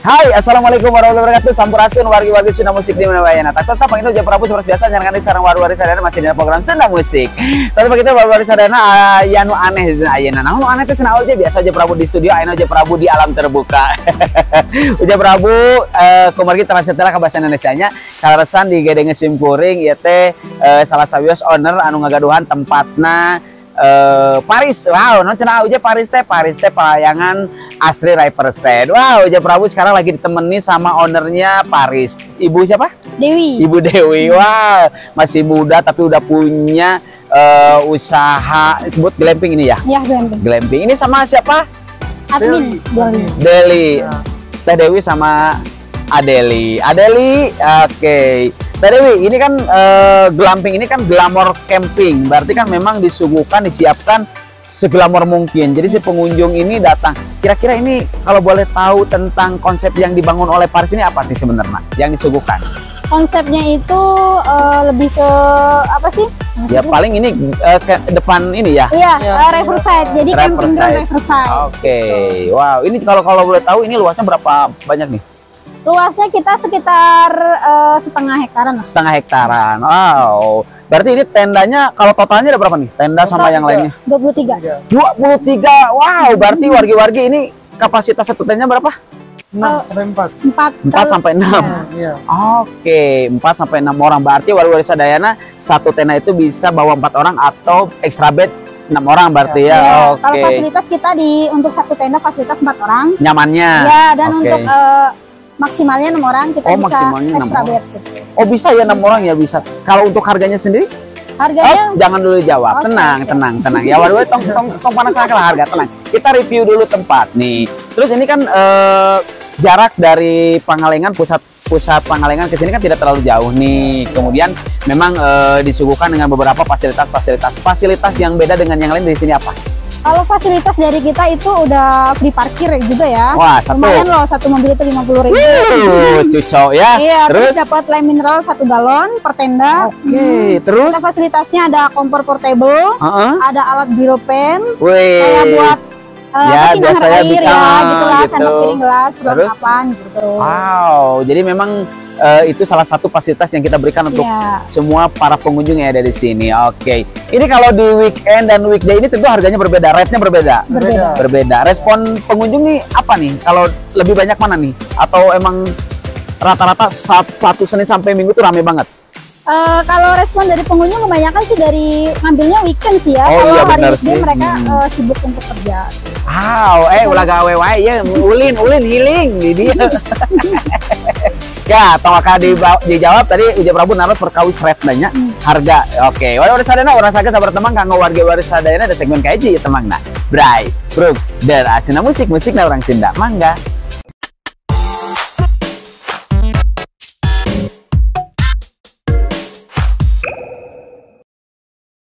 Hai, assalamualaikum warahmatullahi wabarakatuh. Sampurasun wargi-wargi Sunda Musik di mana bayana. Tak tetap itu Jam Prabu seperti biasa jangan sareng waru-waru sadana masih di program Sunda Musik. Tapi begitu waru-waru sadana aya nu aneh ayeuna. Nah, nu aneh teh cenah aja biasa aja Prabu di studio, ayeuna aja Prabu di alam terbuka. Uja Prabu kumargi translator ka basa Indonesianya kaleresan di Gedeng Simkuring ieu teh salah sawios owner anu ngagaduhan tempatna Paris. Wow, no cenah aja Paris teh pelayangan asri Raipersen. Wow, Uja Prabu sekarang lagi ditemani sama ownernya Paris. Ibu siapa? Dewi. Ibu Dewi. Wow, masih muda tapi udah punya usaha disebut glamping ini ya? Ya, glamping. Glamping. Ini sama siapa? Admin Deli. Teh Dewi sama Adeli. Oke. Teh Dewi, ini kan glamping ini kan glamor camping. Berarti kan memang disuguhkan, disiapkan seglamor mungkin. Jadi si pengunjung ini datang. Kira-kira ini kalau boleh tahu tentang konsep yang dibangun oleh Paris ini apa sih sebenarnya yang disuguhkan? Konsepnya itu lebih ke apa sih? Ya paling ini ke depan ini ya. Iya, Riverside. Jadi camping ground Riverside. Oke. Wow, ini kalau boleh tahu ini luasnya berapa banyak nih? Luasnya kita sekitar setengah hektaran lah. Setengah hektaran. Wow. Berarti ini tendanya kalau totalnya ada berapa nih? Tenda sama yang lainnya? 23. 23. Wow, berarti wargi-wargi ini kapasitas satu tenda berapa? 4 sampai 6. Ya. Oke, 4 sampai 6 orang. Berarti warga Sadayana satu tenda itu bisa bawa 4 orang atau extra bed 6 orang berarti ya. Ya. Oke. Kalau fasilitas kita untuk satu tenda fasilitas 4 orang. Nyamannya. Ya, dan untuk maksimalnya 6 orang kita bisa extra bed. Oh, bisa ya 6 orang ya bisa. Kalau untuk harganya sendiri? Harganya jangan dulu jawab. Tenang. Ya waduh tong panas lah harga, tenang. Kita review dulu tempat nih. Terus ini kan jarak dari Pangalengan pusat Pangalengan ke sini kan tidak terlalu jauh nih. Kemudian memang disuguhkan dengan beberapa fasilitas yang beda dengan yang lain di sini apa? Kalau fasilitas dari kita itu udah free parkir juga ya. Wah, lumayan loh, satu mobil itu 50.000. Cucok ya. Iya, terus dapat lem mineral 1 galon per tenda. Oke, terus kita fasilitasnya ada kompor portable, ada alat grill pan, wih, kayak buat biasa air ya, gitulah, gitu. sendok piring gelas, perlengkapan gitu. Wow, jadi memang itu salah satu fasilitas yang kita berikan untuk semua para pengunjung yang ada di sini. Oke. Ini kalau di weekend dan weekday ini tentu harganya berbeda, rate-nya berbeda. Respon pengunjung nih apa nih? Kalau lebih banyak mana nih? Atau emang rata-rata satu Senin sampai Minggu tuh rame banget? Kalau respon dari pengunjung kebanyakan sih dari ngambilnya weekend sih ya. Kalau hari weekday mereka sibuk untuk kerja. Wow, ulah gawe wae ya, ulin healing di dia. Ya, tongaka dijawab tadi Uja Prabu naruh perkawis rate banyak harga. Oke, waduh sadana orang saga sabar teman kanggo warga-warga sadayana ada segmen kaji ya temang nah. Bray, bro, dan Sunda Musik na orang Sunda. Mangga.